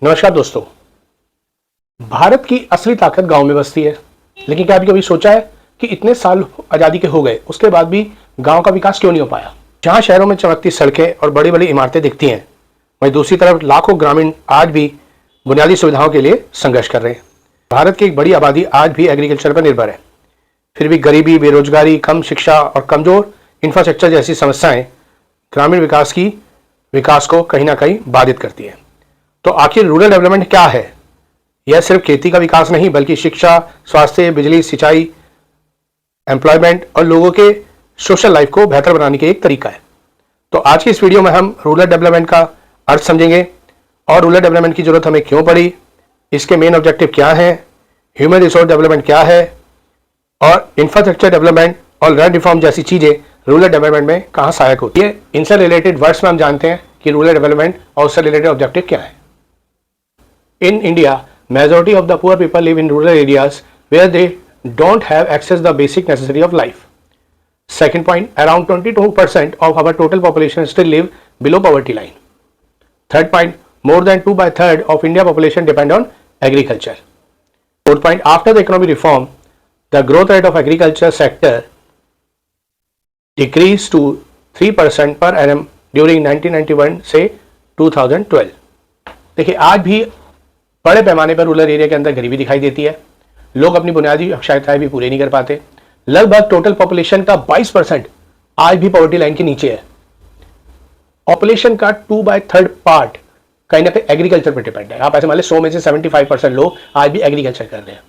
नमस्कार दोस्तों। भारत की असली ताकत गांव में बसती है, लेकिन क्या कभी सोचा है कि इतने साल आज़ादी के हो गए, उसके बाद भी गांव का विकास क्यों नहीं हो पाया। जहां शहरों में चमकती सड़कें और बड़ी बड़ी इमारतें दिखती हैं, वहीं दूसरी तरफ लाखों ग्रामीण आज भी बुनियादी सुविधाओं के लिए संघर्ष कर रहे हैं। भारत की एक बड़ी आबादी आज भी एग्रीकल्चर पर निर्भर है, फिर भी गरीबी, बेरोजगारी, कम शिक्षा और कमजोर इंफ्रास्ट्रक्चर जैसी समस्याएं ग्रामीण विकास को कहीं ना कहीं बाधित करती है। तो आखिर रूरल डेवलपमेंट क्या है? यह सिर्फ खेती का विकास नहीं, बल्कि शिक्षा, स्वास्थ्य, बिजली, सिंचाई, एम्प्लॉयमेंट और लोगों के सोशल लाइफ को बेहतर बनाने के एक तरीका है। तो आज की इस वीडियो में हम रूरल डेवलपमेंट का अर्थ समझेंगे और रूरल डेवलपमेंट की जरूरत हमें क्यों पड़ी, इसके मेन ऑब्जेक्टिव क्या है, ह्यूमन रिसोर्स डेवलपमेंट क्या है और इंफ्रास्ट्रक्चर डेवलपमेंट और लैंड रिफॉर्म जैसी चीजें रूरल डेवलपमेंट में कहाँ सहायक होती है। इनसे रिलेटेड वर्ड्स में हम जानते हैं कि रूरल डेवलपमेंट और उससे रिलेटेड ऑब्जेक्टिव क्या है। In India, majority of the poor people live in rural areas where they don't have access the basic necessity of life. Second point, around 22% of our total population still live below poverty line. Third point, more than 2/3 of India population depend on agriculture. Fourth point, after the economic reform, the growth rate of agriculture sector decreased to 3% per annum during 1991 से 2012. देखिए, आज भी बड़े पैमाने पर rural area के अंदर गरीबी दिखाई देती है। लोग अपनी बुनियादी आवश्यकताएं भी पूरी नहीं कर पाते। लगभग टोटल पॉपुलेशन का 22% आज भी पॉवर्टी लाइन के नीचे है। पॉपुलेशन का 2/3 पार्ट कहीं ना कहीं एग्रीकल्चर पर डिपेंड है। आप ऐसे मान लें 100 में से 75% लोग आज भी एग्रीकल्चर कर रहे हैं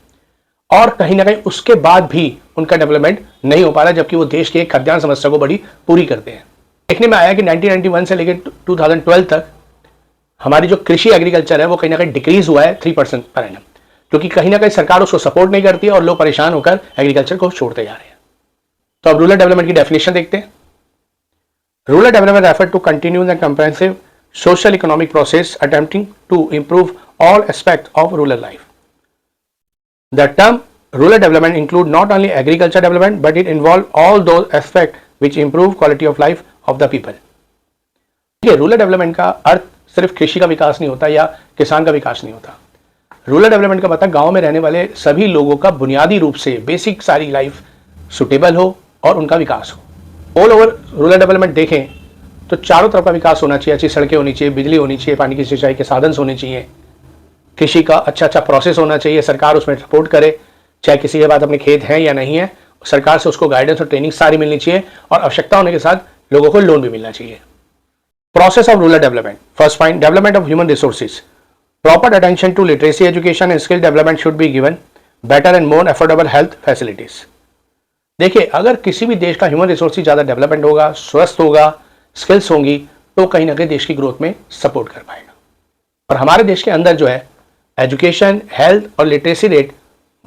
और कहीं ना कहीं उसके बाद भी उनका डेवलपमेंट नहीं हो पा रहा, जबकि वो देश की खाद्यान्न समस्या को बड़ी पूरी करते हैं। देखने में आया कि 1991 से लेकर 2012 तक हमारी जो कृषि एग्रीकल्चर है वो कहीं ना कहीं डिक्रीज हुआ है 3% पर एनम, क्योंकि कहीं ना कहीं सरकार उसको सपोर्ट नहीं करती है और लोग परेशान होकर एग्रीकल्चर को छोड़ते जा रहे हैं। तो अब रूरल डेवलपमेंट की डेफिनेशन देखते हैं। Rural development refer to continuous and comprehensive social economic process attempting to improve all aspect of rural life. The term rural development include not only agriculture development but it involve all those aspect which improve quality of life of the people. Rural development का अर्थ सिर्फ कृषि का विकास नहीं होता या किसान का विकास नहीं होता। रूरल डेवलपमेंट का मतलब गांव में रहने वाले सभी लोगों का बुनियादी रूप से बेसिक सारी लाइफ सुटेबल हो और उनका विकास हो। ऑल ओवर रूरल डेवलपमेंट देखें तो चारों तरफ का विकास होना चाहिए। अच्छी सड़कें होनी चाहिए, बिजली होनी चाहिए, पानी की सिंचाई के साधन होने चाहिए, कृषि का अच्छा प्रोसेस होना चाहिए, सरकार उसमें सपोर्ट करे, चाहे किसी के पास अपने खेत हैं या नहीं है, सरकार से उसको गाइडेंस और ट्रेनिंग सारी मिलनी चाहिए और आवश्यकता होने के साथ लोगों को लोन भी मिलना चाहिए। Process of rural development. First point, development of human resources. Proper attention to literacy education and skill development should be given. Better and more affordable health facilities. देखिए, अगर किसी भी देश का ह्यूमन रिसोर्सेज ज़्यादा डेवलपमेंट होगा, स्वस्थ होगा, स्किल्स होंगी, तो कहीं ना कहीं देश की ग्रोथ में सपोर्ट कर पाएगा। और हमारे देश के अंदर जो है एजुकेशन, हेल्थ और लिटरेसी रेट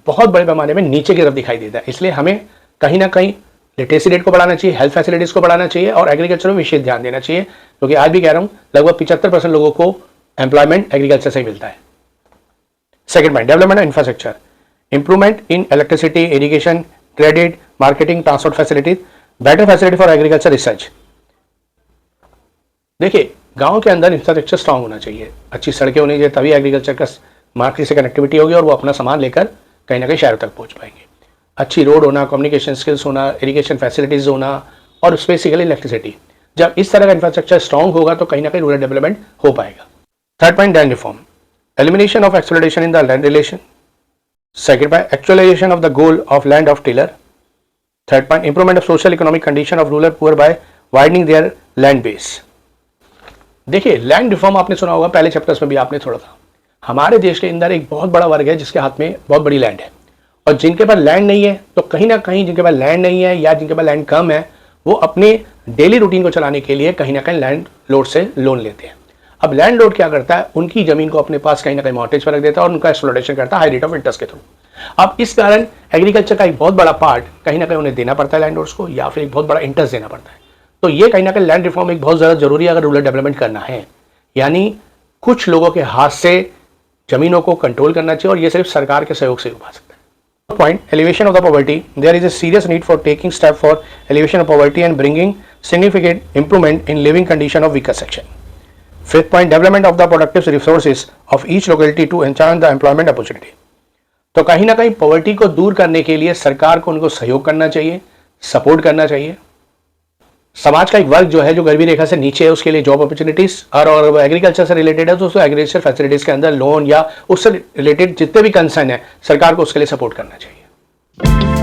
बहुत बड़े पैमाने में नीचे की तरफ दिखाई देता है। इसलिए हमें कहीं ना कहीं लिटरेसी रेट को बढ़ाना चाहिए, हेल्थ फैसिलिटीज को बढ़ाना चाहिए और एग्रीकल्चर में विशेष ध्यान देना चाहिए, क्योंकि आज भी कह रहा हूं लगभग 75% लोगों को एम्प्लॉयमेंट एग्रीकल्चर से ही मिलता है। Second point, development of infrastructure, improvement in electricity, irrigation, credit, marketing, transport facilities, better facility for agriculture research. देखिए, गाँव के अंदर इंफ्रास्ट्रक्चर स्ट्रांग होना चाहिए, अच्छी सड़कें होनी चाहिए, तभी एग्रीकल्चर का मार्केट से कनेक्टिविटी होगी और वो अपना सामान लेकर कहीं ना कहीं शहरों तक पहुंच पाएंगे। अच्छी रोड होना, कम्युनिकेशन स्किल्स होना, इरिगेशन फैसिलिटीज होना और बेसिकली इलेक्ट्रिसिटी। जब इस तरह का इंफ्रास्ट्रक्चर स्ट्रांग होगा तो कहीं ना कहीं रूरल डेवलपमेंट हो पाएगा। Third point, land reform, elimination of exploitation in the land relation. Second point, actualisation of the goal of land of tiller. Third point, improvement of social economic condition of rural poor by widening their land base. देखिए, land reform आपने सुना होगा, पहले chapters में भी आपने थोड़ा था। हमारे देश के अंदर एक बहुत बड़ा वर्ग है जिसके हाथ में बहुत बड़ी लैंड है, और जिनके पास लैंड नहीं है, तो कहीं ना कहीं जिनके पास लैंड नहीं है या जिनके पास लैंड कम है, वो अपने डेली रूटीन को चलाने के लिए कहीं ना कहीं लैंड लोड से लोन लेते हैं। अब लैंड लोड क्या करता है, उनकी जमीन को अपने पास कहीं ना कहीं मॉर्गेज पर रख देता है और उनका एक्सप्लॉयटेशन करता है हाई रेट ऑफ इंटरेस्ट के थ्रू। अब इस कारण एग्रीकल्चर का एक बहुत बड़ा पार्ट कहीं ना कहीं उन्हें देना पड़ता है लैंड लोड्स को, या फिर एक बहुत बड़ा इंटरेस्ट देना पड़ता है। तो ये कहीं ना कहीं लैंड रिफॉर्म एक बहुत ज़्यादा जरूरी है अगर रूरल डेवलपमेंट करना है। यानी कुछ लोगों के हाथ से जमीनों को कंट्रोल करना चाहिए और ये सिर्फ सरकार के सहयोग से हो पा सकता है। Point, elevation of the poverty. There is a serious need for taking steps for elevation of poverty and bringing significant improvement in living condition of weaker section. Fifth point, development of the productive resources of each locality to enhance the employment opportunity. तो कहीं ना कहीं poverty को दूर करने के लिए सरकार को उनको सहयोग करना चाहिए, सपोर्ट करना चाहिए। समाज का एक वर्ग जो है जो गरीबी रेखा से नीचे है उसके लिए जॉब अपॉर्चुनिटीज और एग्रीकल्चर से रिलेटेड है तो उसको एग्रीकल्चर फैसिलिटीज के अंदर लोन या उससे रिलेटेड जितने भी कंसर्न है सरकार को उसके लिए सपोर्ट करना चाहिए।